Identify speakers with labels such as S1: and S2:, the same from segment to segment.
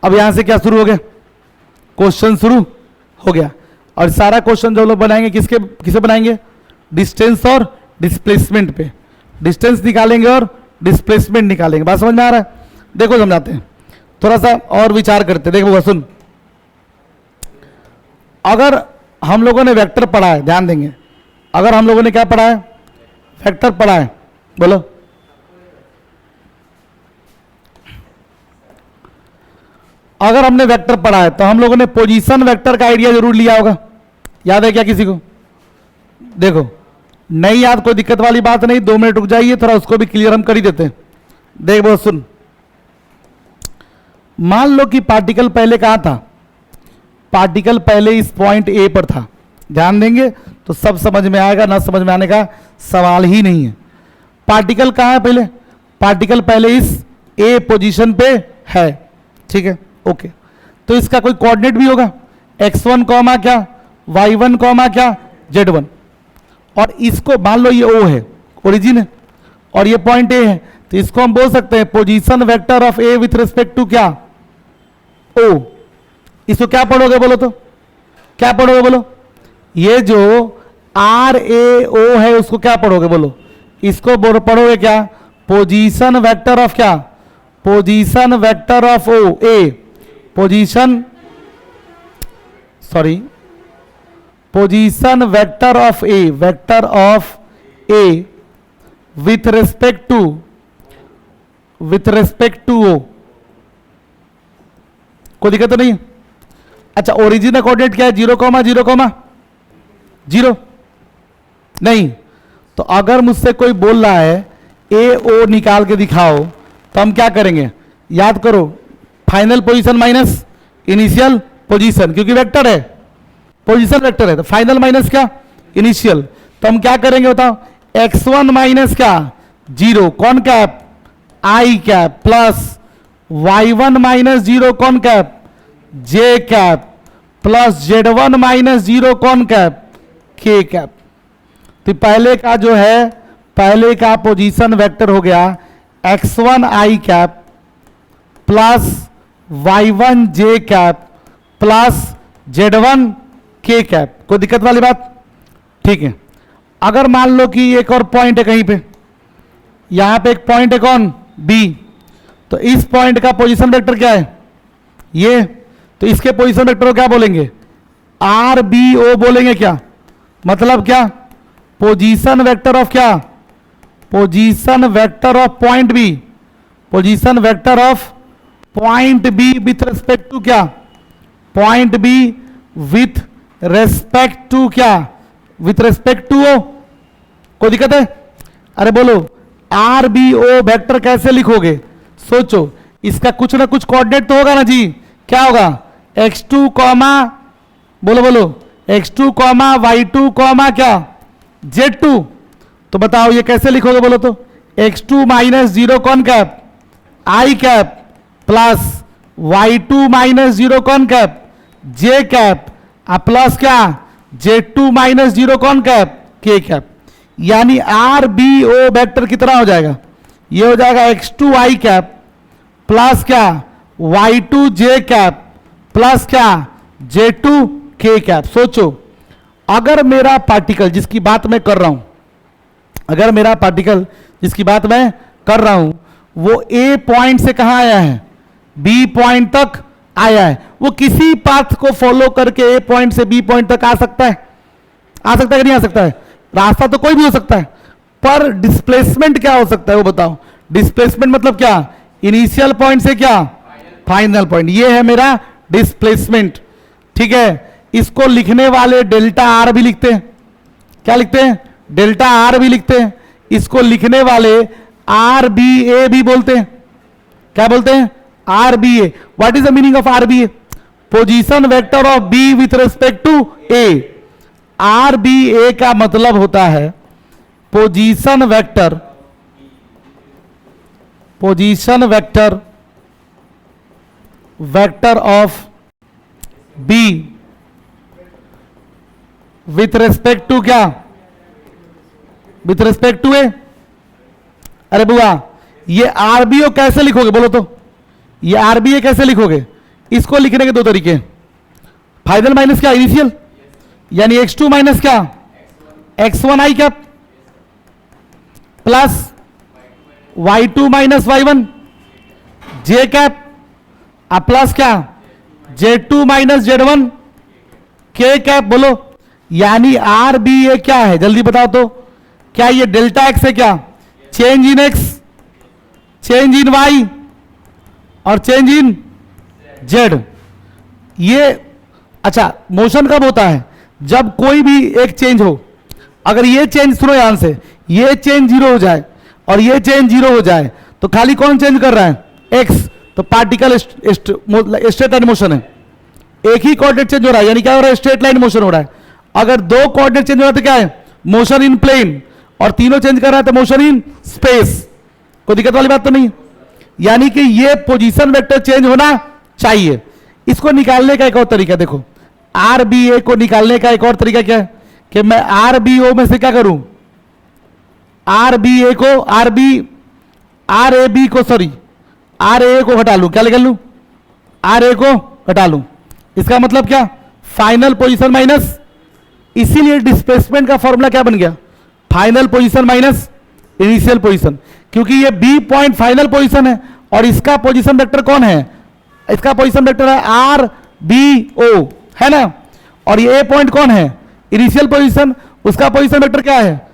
S1: अब यहां से क्या शुरू हो गया, क्वेश्चन शुरू हो गया। और सारा क्वेश्चन जो लोग बनाएंगे किसके किसे बनाएंगे, डिस्टेंस और डिस्प्लेसमेंट पे। डिस्टेंस निकालेंगे और डिस्प्लेसमेंट निकालेंगे। बात समझ में आ रहा है? देखो समझाते हैं, थोड़ा सा और विचार करते हैं। देखो सुन, अगर हम लोगों ने वेक्टर पढ़ा है, ध्यान देंगे, अगर हम लोगों ने क्या पढ़ा है, वेक्टर पढ़ा है, बोलो। अगर हमने वेक्टर पढ़ा है तो हम लोगों ने पोजीशन वेक्टर का आइडिया जरूर लिया होगा। याद है क्या किसी को? देखो, नहीं याद कोई दिक्कत वाली बात नहीं, 2 मिनट रुक जाइए, थोड़ा उसको भी क्लियर हम कर ही देते हैं। देख बहुत सुन, मान लो कि पार्टिकल पहले कहां था, पार्टिकल पहले इस पॉइंट ए पर था। ध्यान देंगे तो सब समझ में आएगा, ना समझ में आने का सवाल ही नहीं है। पार्टिकल कहां है पहले, पार्टिकल पहले इस ए पोजीशन पे है, ठीक है, ओके। तो इसका कोई कोऑर्डिनेट भी होगा, x1 कॉमा क्या, y1 कॉमा क्या, z1। और इसको मान लो ये O है, ओरिजिन है, और ये पॉइंट A है, तो इसको हम बोल सकते हैं position vector of A with respect to क्या, O। इसको क्या पढ़ोगे बोलो, तो क्या पढ़ोगे बोलो, ये जो RAO है उसको क्या पढ़ोगे बोलो, इसको पढ़ोगे क्या, पोजीशन वेक्टर ऑफ क्या, position vector of O, A, position, sorry, position vector of A, vector of A with respect to O। कोई दिक्कत तो नहीं? अच्छा, ओरिजिन कोऑर्डिनेट क्या है, 0,0,0 नहीं। तो अगर मुझसे कोई बोल रहा है AO निकाल के दिखाओ, तो हम क्या करेंगे, याद करो, final position minus initial position, क्योंकि वेक्टर है, पोजीशन वेक्टर है, तो फाइनल माइनस क्या, इनिशियल। तो हम क्या करेंगे बताओ, x1 माइनस क्या, 0 कौन cap, i cap, plus y1 minus 0 कौन cap, j cap, plus z1 minus 0 कौन कैप, k कैप। तो पहले का जो है, पहले का पोजीशन वेक्टर हो गया x1 i cap plus y1 j cap plus z1 k cap. कोई दिक्कत वाली बात? ठीक है। अगर मान लो कि एक और पॉइंट है कहीं पे, यहां पे एक पॉइंट है कौन, B, तो इस पॉइंट का पोजीशन वेक्टर क्या है, ये, तो इसके पोजीशन वेक्टर को क्या बोलेंगे, RBO बोलेंगे। क्या मतलब, क्या, पोजीशन वेक्टर ऑफ क्या, position vector of point B, position vector of point B with respect to क्या, point B with respect to क्या, विथ रेस्पेक्ट टू O। कोई दिक्कत है? अरे बोलो, RBO वेक्टर कैसे लिखोगे, सोचो, इसका कुछ ना कुछ कोऑर्डिनेट तो होगा ना जी। क्या होगा, x2 कॉमा, बोलो बोलो, x2 कॉमा y2 कॉमा क्या, z2। तो बताओ ये कैसे लिखोगे बोलो, तो x2 माइनस 0 कौन cap, i cap, plus y2 minus 0 कौन कैप, j कैप, प्लस क्या, z2 माइनस 0 कौन कैप, k कैप। यानी RBO वेक्टर कितना हो जाएगा, ये हो जाएगा x2 i कैप प्लस क्या, y2 j कैप प्लस क्या, j2 k कैप। सोचो, अगर मेरा पार्टिकल जिसकी बात मैं कर रहा हूं, अगर मेरा पार्टिकल जिसकी बात मैं कर रहा हूं वो A पॉइंट से कहां आया है, B पॉइंट तक आया है, वो किसी पाथ को फॉलो करके A पॉइंट से B पॉइंट तक आ सकता है, आ सकता है कि नहीं आ सकता है? रास्ता तो कोई भी हो सकता है, पर डिस्प्लेसमेंट क्या हो सकता है वो बताओ। डिस्प्लेसमेंट मतलब क्या, इनिशियल पॉइंट से क्या, फाइनल पॉइंट। ये है मेरा डिस्प्लेसमेंट, ठीक है। इसको लिखने वाले डेल्टा आर भी लिखते हैं, क्या लिखते हैं, डेल्टा आर भी लिखते हैं। इसको लिखने वाले RBA भी बोलते हैं, क्या बोलते हैं, RBA। What is the meaning of RBA, position vector of B with respect to A। RBA का मतलब होता है position vector, position vector, vector of B with respect to क्या, विथ रेस्पेक्ट टू A। अरे बुआ, ये RBO कैसे लिखोगे बोलो, तो ये RBA कैसे लिखोगे, इसको लिखने के दो तरीके, फाइनल माइनस क्या, इनिशियल, यानी x2 माइनस क्या, x1 i cap plus y2 minus y1 j cap plus क्या, z2 माइनस z1 के कैप। बोलो, यानी आर बी ए क्या है, जल्दी बताओ तो, क्या ये डेल्टा एक्स है क्या, change in x, change in y और चेंज इन जेड। ये अच्छा, मोशन कब होता है, जब कोई भी एक चेंज हो, अगर ये चेंज, सुनो ध्यान से, ये चेंज 0 हो जाए और ये चेंज 0 हो जाए तो खाली कौन चेंज कर रहा है, एक्स, तो पार्टिकल स्ट्रेट लाइन मोशन है, एक ही कोऑर्डिनेट चेंज हो रहा है, यानी क्या हो रहा है, स्ट्रेट लाइन मोशन हो रहा है। अगर दो कोऑर्डिनेट चेंज हो रहा है तो क्या है, मोशन इन प्लेन, और तीनों चेंज कर रहा है तो मोशन इन स्पेस। कोई दिक्कत वाली बात तो नहीं, यानी कि ये पोजीशन वेक्टर चेंज होना चाहिए। इसको निकालने का एक और तरीका देखो, आर बी ए को निकालने का एक और तरीका क्या है कि मैं आर बी ओ में से क्या करूं, आर बी ए को, आर ए बी को, सॉरी आर ए को हटा लूं, क्या निकाल लूं, आर ए को हटा लूं। इसका मतलब क्या, फाइनल पोजीशन माइनस, इसीलिए डिस्प्लेसमेंट का फॉर्मूला क्या बन गया, final position minus initial position, क्योंकि ये बी पॉइंट फाइनल पोजीशन है और इसका पोजीशन वेक्टर कौन है, इसका पोजीशन वेक्टर है आर बी ओ, है ना, और ये ए पॉइंट कौन है, इनिशियल पोजीशन, उसका पोजीशन वेक्टर क्या है,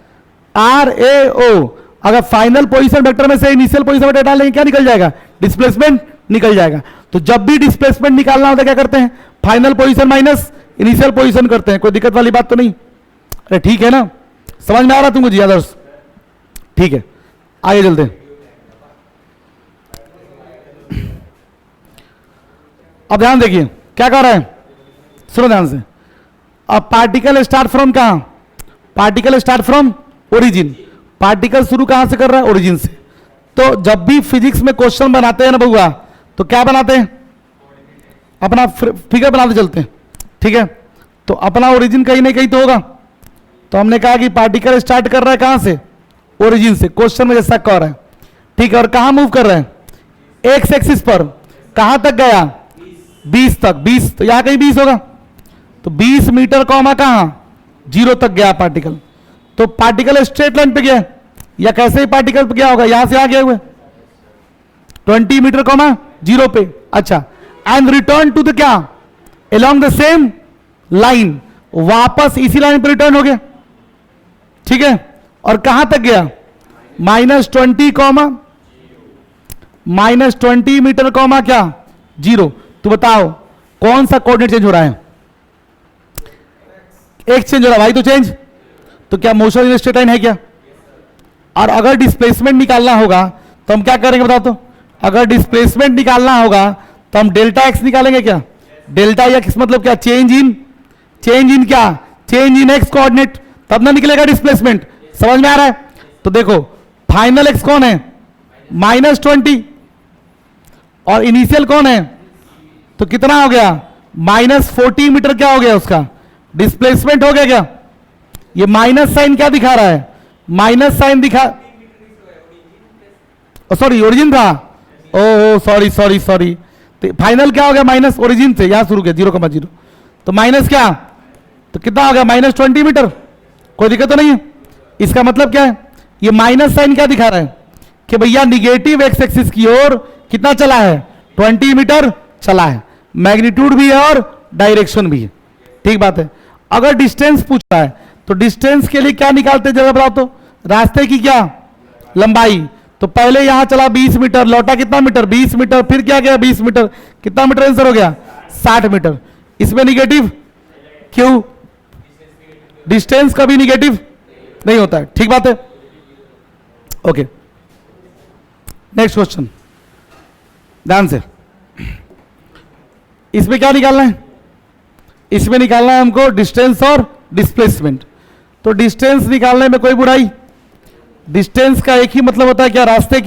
S1: आर ए ओ। अगर फाइनल पोजीशन वेक्टर में से इनिशियल पोजीशन वेक्टर डालेंगे क्या निकल जाएगा, डिस्प्लेसमेंट निकल जाएगा। तो जब भी डिस्प्लेसमेंट निकालना होता है क्या करते हैं, final position minus initial position करते हैं। कोई दिक्कत वाली बात तो नहीं, अरे ठीक है ना, समझ में आ रहा तुमको जी आदर्श, ठीक है, आगे चलते हैं। अब ध्यान देखिए क्या कर रहा है, सुनो ध्यान से। अब पार्टिकल स्टार्ट फ्रॉम कहां, particle start from origin, particle शुरू कहां से कर रहा है, ओरिजिन से। तो जब भी फिजिक्स में क्वेश्चन बनाते हैं ना बउआ, तो क्या बनाते हैं, अपना फिगर बनाते चलते हैं, ठीक है। तो अपना ओरिजिन कहीं ना कहीं तो होगा, तो हमने कहा कि पार्टिकल स्टार्ट कर रहा है कहां से, ओरिजिन से, क्वेश्चन में जैसा कह रहा है, ठीक है। और कहां मूव कर रहा है, एक्स एक्सिस पर, कहां तक गया, 20 तक, 20, तो यहां कहीं 20 होगा, तो 20 मीटर कॉमा कहां, 0 तक गया पार्टिकल। तो पार्टिकल स्ट्रेट लाइन पे गया, या कैसे ही पार्टिकल पे गया होगा, यहां से आ गया हुए 20 मीटर कॉमा 0 पे, अच्छा। एंड रिटर्न टू द क्या, अलोंग द सेम लाइन, वापस इसी लाइन पर रिटर्न हो गया, ठीक है। और कहां तक गया, -20 कॉमा -20 मीटर कॉमा क्या, 0। तो बताओ कौन सा कोऑर्डिनेट चेंज हो रहा है, एक चेंज हो रहा है भाई, तो चेंज, तो क्या मोशन इन स्ट्रेट लाइन है क्या। और अगर डिस्प्लेसमेंट निकालना होगा तो हम क्या करेंगे बताओ तो, अगर डिस्प्लेसमेंट निकालना होगा तो हम डेल्टा एक्स निकालेंगे क्या, डेल्टा एक्स मतलब क्या, चेंज इन क्या, चेंज इन एक्स कोऑर्डिनेट, तब ना निकलेगा डिस्प्लेसमेंट। समझ में आ रहा है। तो देखो फाइनल एक्स कौन है, -20, और इनिशियल कौन है, तो कितना हो गया, -40 मीटर क्या हो गया, उसका डिस्प्लेसमेंट हो गया क्या। ये माइनस साइन क्या दिखा रहा है, माइनस साइन दिखा, सॉरी ओरिजिन था, ओ सॉरी सॉरी सॉरी, तो फाइनल क्या हो गया, माइनस ओरिजिन से, यहां शुरू किया 0,0, तो माइनस क्या, तो कितना हो गया, -20 मीटर। कोई दिक्कत तो नहीं है। इसका मतलब क्या है, ये माइनस साइन क्या दिखा रहा है कि भैया निगेटिव एक्स एक्सिस की ओर कितना चला है, 20 मीटर चला है, मैग्नीट्यूड भी है और डायरेक्शन भी है, ठीक बात है। अगर डिस्टेंस पूछ रहा है तो डिस्टेंस के लिए क्या निकालते हैं, जरा बताओ तो, रास्ते की क्या लंबाई। तो पहले यहां चला 20 मीटर, लौटा कितना मीटर, 20 मीटर, फिर क्या गया 20 मीटर, कितना मीटर आंसर हो गया, 60 मीटर। इसमें निगेटिव क्यों, डिस्टेंस कभी निगेटिव नहीं होता है, ठीक बात है। ओके, नेक्स्ट क्वेश्चन, ध्यान से। इसमें क्या निकालना है, इसमें निकालना है हमको डिस्टेंस और डिस्प्लेसमेंट। तो डिस्टेंस निकालने में कोई बुराई, डिस्टेंस का एक ही मतलब होता है क्या, रास्ते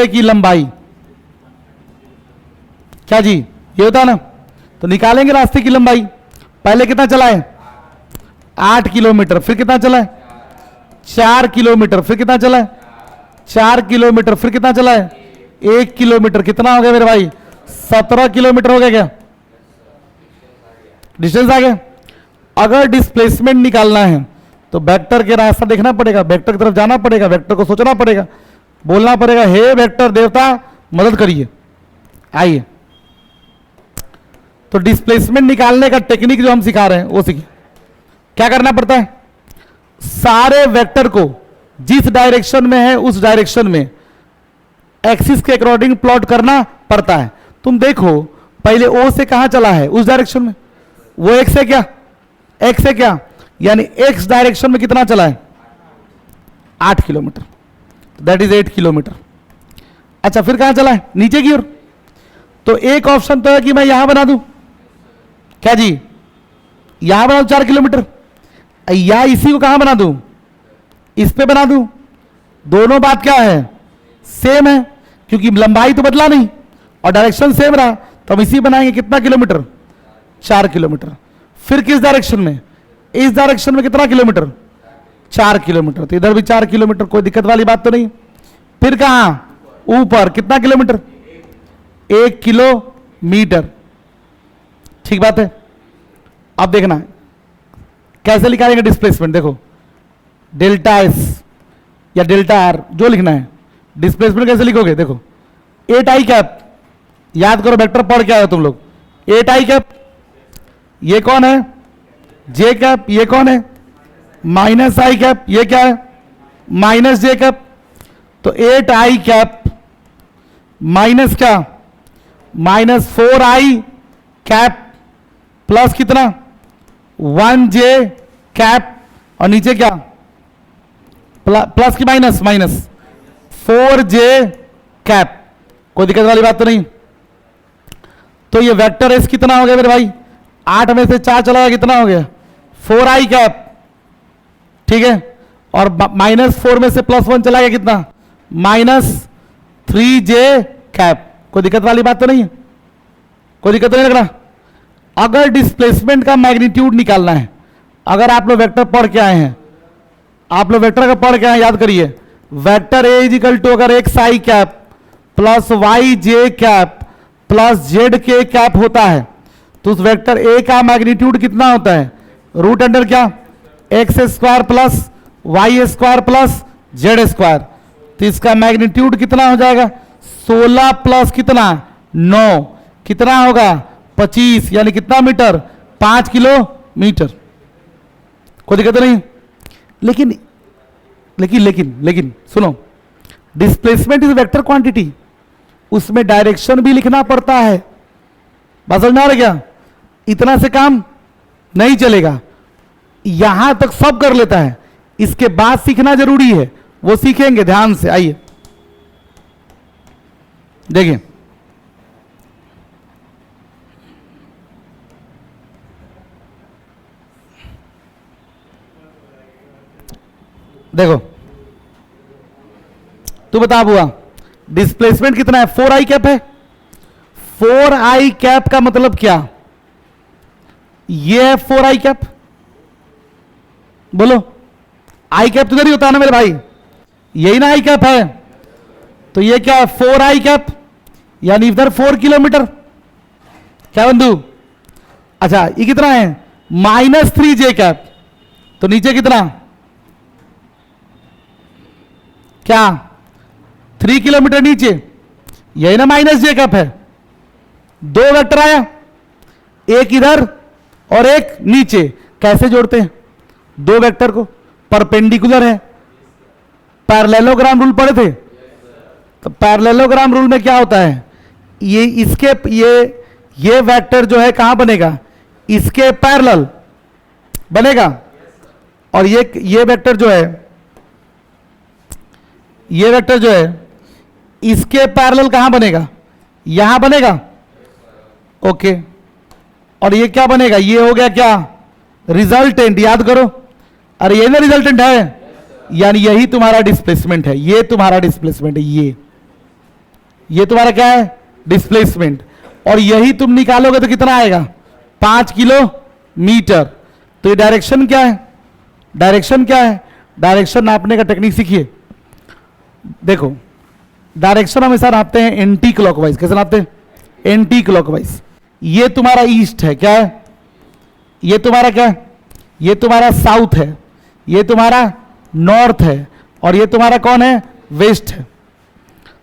S1: की लंबाई, क्या जी, ये होता है ना। तो निकालेंगे रास्ते की लंबाई, पहले कितना चला है, 8 किलोमीटर, फिर कितना चला है, 4 किलोमीटर, फिर कितना चला है, 4 किलोमीटर, फिर कितना चला है, 1 किलोमीटर कितना हो गया मेरे भाई? 17 किलोमीटर हो गया क्या? डिस्टेंस आ गया। अगर डिस्प्लेसमेंट निकालना है तो वेक्टर के रास्ता देखना पड़ेगा, वेक्टर की तरफ जाना पड़ेगा, वेक्टर को सोचना पड़ेगा, बोलना पड़ेगा हे वेक्टर देवता मदद करिए, आइए। तो डिस्प्लेसमेंट निकालने का टेक्निक जो हम सिखा रहे हैं वो सीखिए। क्या करना पड़ता है? सारे वेक्टर को जिस डायरेक्शन में है उस डायरेक्शन में एक्सिस के अकॉर्डिंग प्लॉट करना पड़ता है। तुम देखो पहले ओ से कहां चला है? उस डायरेक्शन में। वो एक्स है क्या? एक्स है क्या? यानी एक्स डायरेक्शन में कितना चला है? 8 किलोमीटर, दैट इज 8 किलोमीटर। अच्छा फिर कहां चला है? नीचे की ओर। तो एक ऑप्शन तो है कि मैं यहां बना दूं, क्या जी? यहां बना दूं 4 किलोमीटर, या इसी को कहां बना दूं? इस पे बना दूं। दोनों बात क्या है? सेम है, क्योंकि लंबाई तो बदला नहीं और डायरेक्शन सेम रहा, तो हम इसी बनाएंगे। कितना किलोमीटर? 4 किलोमीटर। फिर किस डायरेक्शन में? इस डायरेक्शन में कितना किलोमीटर? 4 किलोमीटर। तो इधर भी 4 किलोमीटर, कोई दिक्कत वाली बात तो नहीं। फिर कहां? ऊपर। कितना किलोमीटर? 1 किलोमीटर। ठीक बात है। अब देखना है कैसे निकालेंगे डिस्प्लेसमेंट। देखो डेल्टा एस या डेल्टा आर जो लिखना है, डिस्प्लेसमेंट कैसे लिखोगे? देखो 8 आई कैप, याद करो वेक्टर पढ़ के आए हो तुम लोग। 8 आई कैप, ये कौन है? जे कैप, ये कौन है? माइनस आई कैप, ये क्या है? माइनस जे कैप। तो 8 आई कैप माइनस क्या? माइनस 4 आई कैप प्लस कितना? 1 जे कैप, और नीचे क्या? प्लस की माइनस? माइनस 4 जे कैप। कोई दिक्कत वाली बात तो नहीं। तो ये वेक्टर एस कितना हो गया मेरे भाई? 8 में से 4 चला गया, कितना हो गया? 4 आई कैप, ठीक है। और -4 में से +1 चला गया, कितना? -3 जे कैप। कोई दिक्कत वाली बात तो नहीं है? कोई दिक्कत तो नहीं लग रहा? अगर डिस्प्लेसमेंट का मैग्नीट्यूड निकालना है, अगर आप लोग वेक्टर पढ़ के आए हैं, आप लोग वेक्टर का पढ़ के आए, याद करिए vector A is equal to अगर x i cap plus y j cap plus z k cap होता है तो उस वेक्टर ए का मैग्नीट्यूड कितना होता है? रूट अंडर क्या? X square plus y square plus z square. तो इसका मैग्नीट्यूड कितना हो जाएगा? 16 प्लस कितना? 9, कितना होगा? 25, यानी कितना मीटर? 5 किलोमीटर। कोई दिक्कत नहीं। लेकिन लेकिन लेकिन लेकिन सुनो, डिस्प्लेसमेंट इज वेक्टर क्वांटिटी, उसमें डायरेक्शन भी लिखना पड़ता है। बात समझ में आ रहा क्या? इतना से काम नहीं चलेगा। यहां तक सब कर लेता है, इसके बाद सीखना जरूरी है, वो सीखेंगे ध्यान से। आइए देखिए, देखो तू बता बुआ, डिस्प्लेसमेंट कितना है? 4 आई कैप है। 4 आई कैप का मतलब क्या? ये है 4 आई कैप। बोलो, आई कैप तो इधर ही होता है ना मेरे भाई, यही ना आई कैप है। तो ये क्या है? 4 आई कैप, यानी इधर 4 किलोमीटर। क्या बंधु? अच्छा ये कितना है? -3 जे कैप। तो नीचे कितना? क्या? 3 किलोमीटर नीचे, यही ना माइनस जे कैप है। 2 वेक्टर आया, एक इधर और एक नीचे। कैसे जोड़ते हैं 2 वेक्टर को? परपेंडिकुलर है। पैरेललोग्राम रूल पढ़े थे? तो पैरेललोग्राम रूल में क्या होता है? ये इसके ये वेक्टर जो है कहां बनेगा? इसके पैरेलल बनेगा। और ये वेक्टर जो है, ये वेक्टर जो है इसके पैरेलल कहां बनेगा? यहां बनेगा। ओके, और ये क्या बनेगा? ये हो गया क्या? रिजल्टेंट। याद करो, अरे ये ना रिजल्टेंट है, यानी यही तुम्हारा डिस्प्लेसमेंट है। ये तुम्हारा डिस्प्लेसमेंट है, ये तुम्हारा क्या है? डिस्प्लेसमेंट। और यही तुम निकालोगे तो कितना आएगा? 5 किलोमीटर। तो ये डायरेक्शन क्या है? डायरेक्शन क्या है? डायरेक्शन नापने का टेक्निक सीखिए। देखो डायरेक्शन हमेशा नापते हैं एंटी क्लॉकवाइज। कैसे नापते हैं? Anti clockwise. ये तुम्हारा ईस्ट है, क्या है? ये तुम्हारा क्या है? ये तुम्हारा साउथ है, ये तुम्हारा नॉर्थ है, और ये तुम्हारा कौन है? वेस्ट है।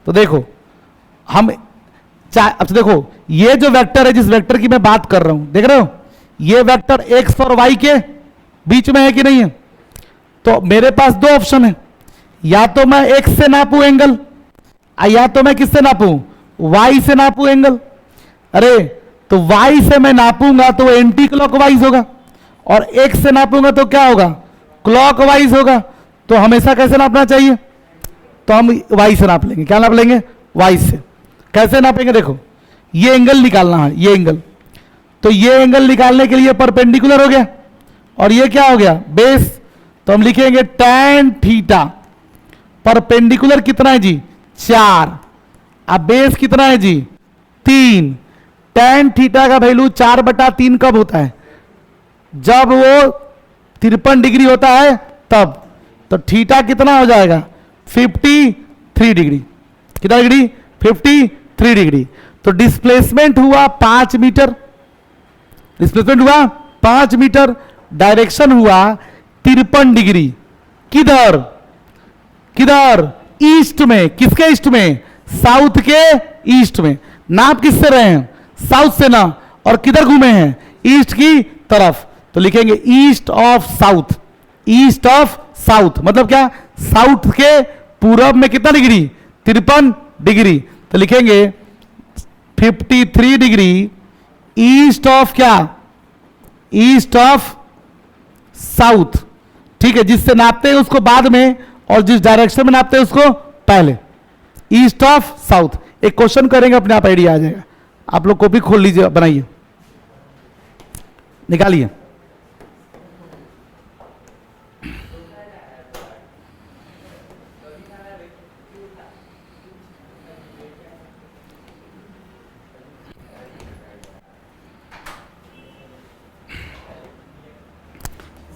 S1: तो देखो हम अब तो देखो ये जो वेक्टर है, जिस वेक्टर की मैं बात कर रहा हूं, देख रहे हो ये वेक्टर एक्स और वाई के बीच में है कि नहीं है? तो मेरे पास दो ऑप्शन है, या तो मैं एक्स से नापूं एंगल, या तो मैं किससे नापूं? वाई से नापूं एंगल। अरे तो वाई से मैं नापूंगा तो एंटी क्लॉकवाइज होगा, और एक्स से नापूंगा तो क्या होगा? क्लॉकवाइज होगा। तो हमेशा कैसे नापना चाहिए? तो हम वाई से नाप लेंगे। क्या नाप लेंगे? वाई से। कैसे नापेंगे? देखो ये एंगल निकालना है, ये एंगल, तो ये एंगल निकालने के लिए परपेंडिकुलर हो गया, और ये क्या हो गया? बेस। तो हम लिखेंगे tan थीटा। परपेंडिकुलर कितना है जी? 4। अब बेस कितना है जी? 3। tan थीटा का वैल्यू 4/3 कब होता है? जब वो 53 डिग्री होता है तब। तो थीटा कितना हो जाएगा? 53 डिग्री। कितना डिग्री? 53 डिग्री। तो डिस्प्लेसमेंट हुआ 5 मीटर, डिस्प्लेसमेंट हुआ 5 मीटर, डायरेक्शन हुआ 53 डिग्री। किधर? किधर? ईस्ट में। किसके ईस्ट में? साउथ के ईस्ट में। नाप किससे रहे हैं? साउथ से ना। और किधर घूमे हैं? ईस्ट की तरफ। तो लिखेंगे east of south. East of south मतलब क्या? साउथ के पूरब में कितना डिग्री? 53 डिग्री। तो लिखेंगे 53 डिग्री ईस्ट ऑफ क्या? East of south. ठीक है, जिससे नापते हैं उसको बाद में, और जिस डायरेक्शन में नापते हैं उसको पहले। East of south. एक क्वेश्चन करेंगे, अपने आप आइडिया आ जाएगा। आप लोग कॉपी खोल लीजिए, बनाइए, निकालिए।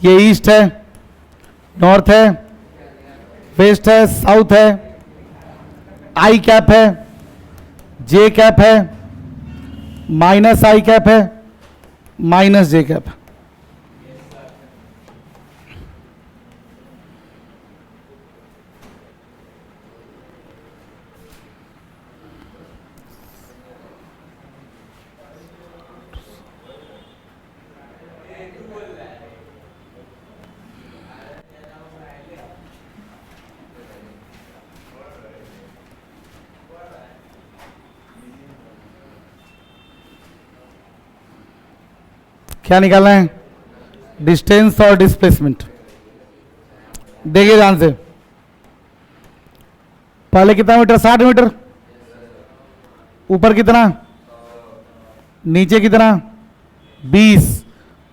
S1: ये ईस्ट है, नॉर्थ है, वेस्ट है, साउथ है, आई कैप है, जे कैप है, माइनस आई कैप है, माइनस जे कैप। क्या निकालना है? डिस्टेंस और डिस्प्लेसमेंट। देखिए ध्यान से, पहले कितना मीटर? 60 मीटर। ऊपर कितना? नीचे कितना? 20।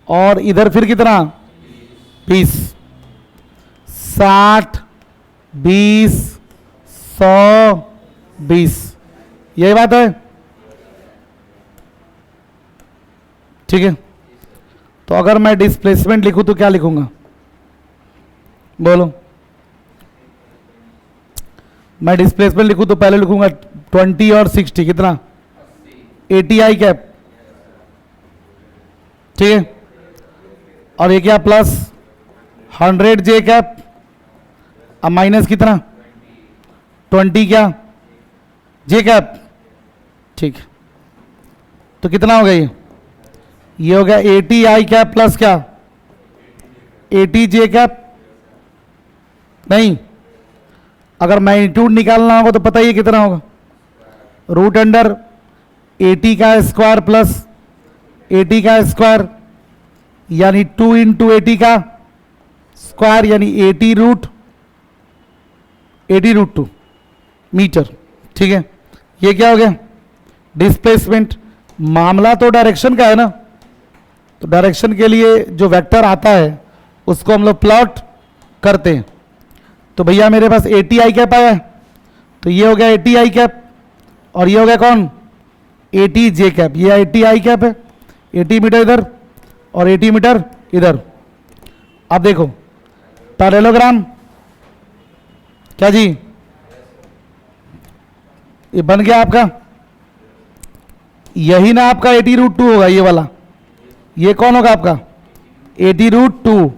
S1: और इधर फिर कितना? 20। 60, 20, 100, 20। यही बात है, ठीक है। तो अगर मैं डिस्प्लेसमेंट लिखूं तो क्या लिखूंगा? बोलो। मैं डिस्प्लेसमेंट लिखूं तो पहले लिखूंगा 20 और 60 कितना? 80 आई कैप, ठीक है। और ये क्या? प्लस 100 जे कैप। अब माइनस कितना? 20 क्या? जे कैप, ठीक है। तो कितना हो गया ये हो गया 80 आई कैप प्लस क्या? 80 जे कैप। नहीं, अगर मैग्नीट्यूड निकालना होगा तो पता ही कितना होगा? रूट अंडर 80 का स्क्वायर प्लस 80 का स्क्वायर, यानी 2 इंटू 80 का स्क्वायर, यानी 80 रूट 2 मीटर, ठीक है। ये क्या हो गया? डिस्प्लेसमेंट। मामला तो डायरेक्शन का है ना, तो डायरेक्शन के लिए जो वेक्टर आता है उसको हम लोग प्लॉट करते हैं। तो भैया मेरे पास 80 आई कैप आया है, तो ये हो गया 80 आई कैप, और ये हो गया कौन? 80 जे कैप। ये 80 आई कैप है, 80 मीटर इधर और 80 मीटर इधर। अब देखो पैरेललोग्राम, क्या जी? ये बन गया आपका, यही ना आपका 80√2 होगा ये वाला। ये कौन होगा आपका 80√2,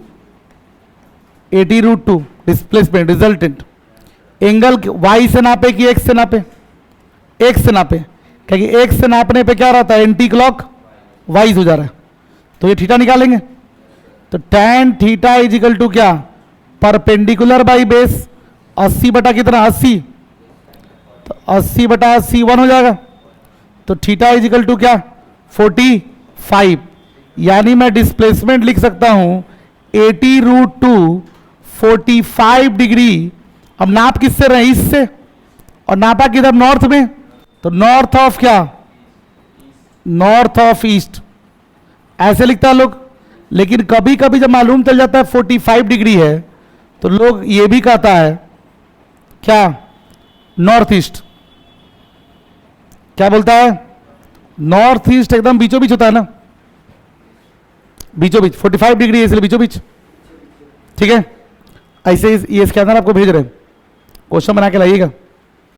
S1: 80√2 डिस्प्लेसमेंट रिजल्टेंट। एंगल y से नापे कि x से नापे? x से नापे, क्योंकि x से नापने पे क्या रहता है, एंटी क्लॉक वाइज हो जा रहा है। तो ये थीटा निकालेंगे, तो tan theta is equal to क्या, परपेंडिकुलर बाई बेस 80 बटा कितना 80, तो 80 बटा 80 1 हो जाएगा। तो थीटा इज इक्वल टू क्या 45, यानी मैं डिस्प्लेसमेंट लिख सकता हूं 80√2 45 डिग्री। अब नाप किससे रहे, इससे, और नापा किधर, नॉर्थ में, तो नॉर्थ ऑफ क्या, नॉर्थ ऑफ ईस्ट, ऐसे लिखता है लोग। लेकिन कभी कभी जब मालूम चल जाता है 45 डिग्री है, तो लोग ये भी कहता है क्या, नॉर्थ ईस्ट। क्या बोलता है, नॉर्थ ईस्ट एकदम बीचों बीच होता है ना, बीचों बीच 45 डिग्री है इसलिए बीचों बीच, ठीक है। ऐसे ये इसके अंदर आपको भेज रहे हैं, क्वेश्चन बना के लाइएगा।